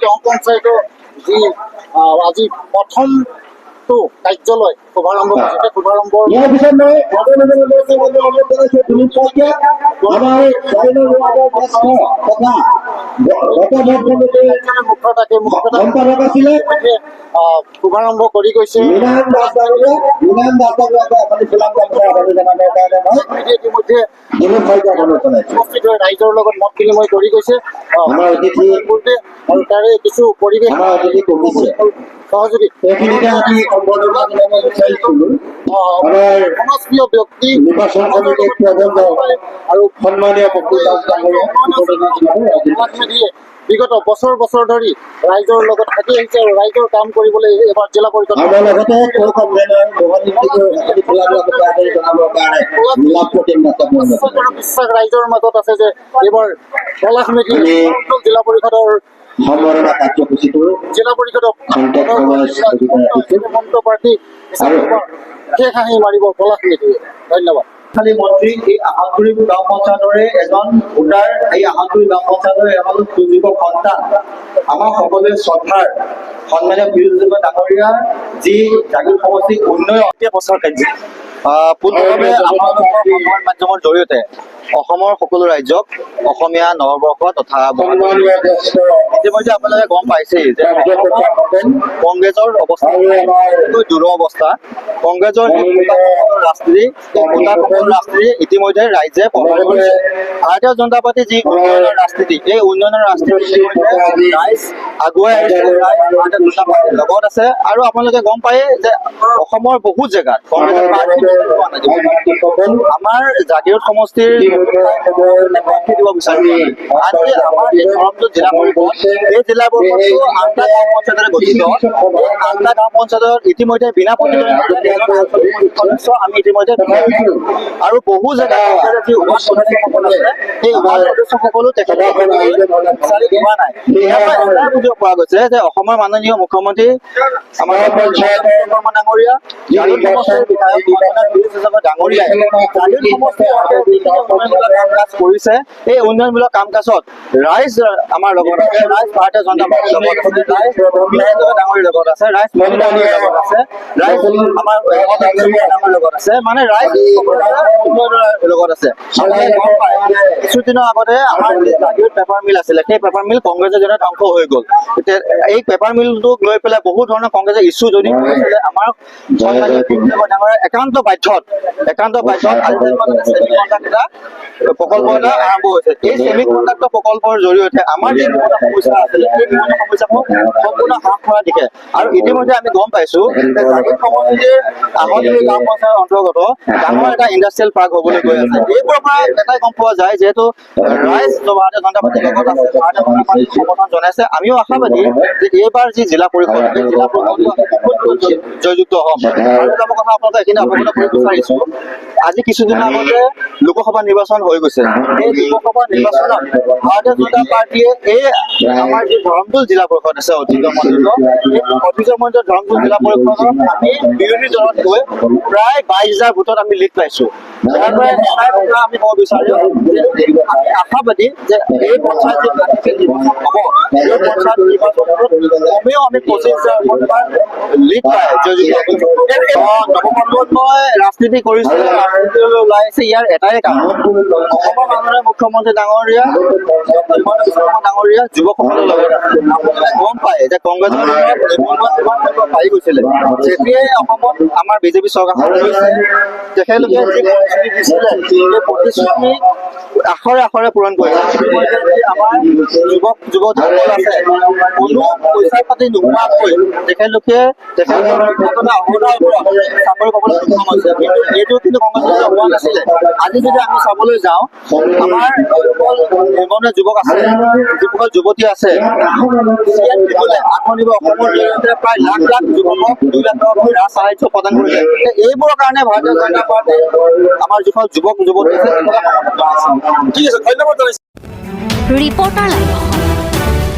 গাঁও পঞ্চায়তৰ যি আজি প্ৰথমটো কাৰ্যালয় শুভাৰম্ভ কৰিছে, শুভাৰম্ভৰ ইয়াৰ পিছত সম্পাদক আছিলে শুভাৰম্ভ কৰি গৈছে। ইতিমধ্যে উপস্থিত হৈ ৰাইজৰ লগত মত বিনিময় কৰি গৈছে আৰু তাৰে কিছু পৰিৱেশ সহযোগী সমাজপ্ৰিয় ব্যক্তি আৰু সন্মানীয় বিগত বছৰ বছৰ ধৰি ৰাইজৰ লগত থাকি আহিছে আৰু ৰাইজৰ কাম কৰিবলৈ এবাৰ জিলা পৰিষদ বিশ্বাস ৰাইজৰ মাজত আছে যে এইবাৰ পলাশ মেধি জিলা পৰিষদৰ সম্বৰ্ধনা কাৰ্যসূচীটো জিলা পৰিষদক মন্ত প্ৰাৰ্থী হিচাপে শেষ হাঁহি মাৰিব পলাশ মেধিয়ে। ধন্যবাদ। মন্ত্ৰী এই আহানগুৰি গাঁও পঞ্চায়তৰে এজন ভোটাৰ, এই আহানগুৰি গাঁও পঞ্চায়তৰ এজন সুযোগ্য সন্তান, আমাৰ সকলোৱে শ্ৰদ্ধাৰ সন্মানীয় পীয়ুষ ডাঙৰীয়া যি জাগিৰ সমষ্টিৰ উন্নয়ন প্ৰচাৰ কাৰ্য পোনপ্ৰথমে আপোনালোকৰ সংবাদ মাধ্যমৰ জৰিয়তে অসমৰ সকলো ৰাজ্যক অসমীয়া নৱবৰ্ষ তথা ইতিমধ্যে আপোনালোকে গম পাইছেই যে কংগ্ৰেছৰ অৱস্থা দুৰৱস্থা। কংগ্ৰেছৰ ৰাজনীতি ইতিমধ্যে ৰাইজে প্ৰভাৱ কৰিছে। ভাৰতীয় জনতা পাৰ্টি যি উন্নয়নৰ ৰাজনীতি, এই উন্নয়নৰ ৰাজনীতি ৰাইজ আগুৱাই আহিছে, ভাৰতীয় জনতা পাৰ্টিৰ লগত আছে। আৰু আপোনালোকে গম পায়ে যে অসমৰ বহুত জেগাত কংগ্ৰেছৰ আমাৰ জাগিৰোড সমষ্টিৰ দিব বিচাৰিছে। আজি আমাৰ এই ধৰমপুৰ জিলা পৰিষদ, এই জিলা পৰিষদটো 8টা গাঁও পঞ্চায়তেৰে গঠিত। এই 8টা গাঁও পঞ্চায়তত ইতিমধ্যে বিনা প্ৰতিদ্বন্দ্বিতা আমি ইতিমধ্যে আৰু বহু জেগাত যি উপ সদস্যসকল আছে, সেই উপ সদস্যসকলো তেখেতে বিচাৰি পোৱা নাই। এটাই বুজিব পৰা গৈছে যে অসমৰ মাননীয় মুখ্যমন্ত্ৰী আমাৰ ডাঙৰীয়া, জাগিৰোড সমষ্টিৰ বিধায়ক ডাঙৰীয়াই জাগিৰোড সমষ্টিৰ কাম কাজ কৰিছে। এই উন্নয়নমূলক কাম কাজত ৰাইজ আমাৰ লগত আছে, ৰাইজ ভাৰতীয় জনতা পাৰ্টিৰ লগত আছে, ৰাইজ ডাঙৰীৰ লগত আছে, ৰাইজ মহিলা লগত আছে, ৰাইজ আমাৰ লগত আছে, মানে ৰাইজ উন্নয়নৰ লগত আছে। কিছুদিনৰ আগতে আমাৰ জাগিৰোড পেপাৰ মিল আছিলে, সেই পেপাৰ মিল কংগ্ৰেছৰ জৰিয়তে ধ্বংস হৈ গ'ল। এতিয়া এই পেপাৰ মিলটোক লৈ পেলাই বহু ধৰণৰ কংগ্ৰেছে ইছ্যু যদি কৰিছিলে, আমাৰ একান্ত বাধ্যত আজি এটা প্ৰকল্প এটা আৰম্ভ হৈছে। এই ছেমি কণ্ডাক্টৰ প্ৰকল্পৰ জৰিয়তে আমাৰ যি নিবনুৱা সমস্যা আছিলে, সেই নিবনুৱা সমস্যাবোৰ সম্পূৰ্ণ হ্ৰাস কৰা দিশে। আৰু ইতিমধ্যে আমি গম পাইছো যে জাগিৰোড সমষ্টিৰ আহনগুৰি গাঁও পঞ্চায়তৰ অন্তৰ্গত ডাঙৰ এটা ইণ্ডাষ্ট্ৰিয়েল পাৰ্ক হবলৈ গৈ আছে। এইবোৰৰ পৰা এটাই গম পোৱা যায়, যিহেতু ৰাইজ ভাৰতীয় জনতা পাৰ্টিৰ লগত আছে, ভাৰতীয় জনতা পাৰ্টিক সমৰ্থন জনাইছে। আমিও আশাবাদী যে এইবাৰ যি জিলা পৰিষদ, এই জিলা পৰিষদটো জয়যুক্ত হম। আৰু এটা কথা আপোনালোকে এইখিনি অৱগত কৰিব বিচাৰিছো, আজি কিছুদিন আগতে লোকসভা নিৰ্বাচন হৈ গৈছে। এই লোকসভা নিৰ্বাচনত ভাৰতীয় জনতা পাৰ্টীয়ে এই আমাৰ যি ধৰমপুৰ জিলা পৰিষদ আছে ঐতিহ্যমণ্ডিত ধৰমপুৰ জিলা পৰিষদত আমি বিৰোধী দলত গৈ প্ৰায় 22,000 ভোটত আমি লিড পাইছো। ইয়াৰ পৰা এটাই কথা আমি ক'ব বিচাৰো যে আমি আশাবাদী যে এই পঞ্চায়ত নিৰ্বাচন হ'ব, এই পঞ্চায়ত নিৰ্বাচনত কমেও আমি 25,000 ভোট লিড পাই নৱপ্ৰজন্মই ৰাজনীতি কৰিছে, ৰাজনীতিলৈ ওলাই আহিছে। ইয়াৰ এটাই কাৰণ, অসমৰ মাননীয় মুখ্যমন্ত্ৰী ডাঙৰীয়া যুৱকসকলৰ লগত গম পায় যে কংগ্ৰেছৰ পাই গৈছিলে। যেতিয়াই অসমত আমাৰ বিজেপি চৰকাৰখন গৈছে, তেখেতলোকে যি প্ৰতিশ্ৰুতি দিছিলে, সেই প্ৰতিশ্ৰুতি আখৰে আখৰে পূৰণ কৰিছে। আমাৰ যুৱক যুৱতীসকল আছে, কোনো পইচা পাতি নোহোৱাকৈ তেখেতলোকে চাকৰি পাবলৈ সক্ষম হৈছে। কিন্তু এইটো কিন্তু কংগ্ৰেছ হোৱা নাছিলে। আজি যদি আমি চাবলৈ যাওঁ, আমাৰ নিবনুৱা যুৱক আছে, যিসকল যুৱতী আছে, আত্মনিৰ্ভৰ অসমৰ জৰিয়তে প্ৰায় লাখ লাখ যুৱকক 2 লাখ টকা সাহায্য প্ৰদান কৰিছে। এইবোৰৰ কাৰণে ভাৰতীয় জনতা পাৰ্টীৰ আমাৰ যিখন যুৱক যুৱতী আছে, ঠিক আছে, ধন্যবাদ জনাইছো। Reporter live.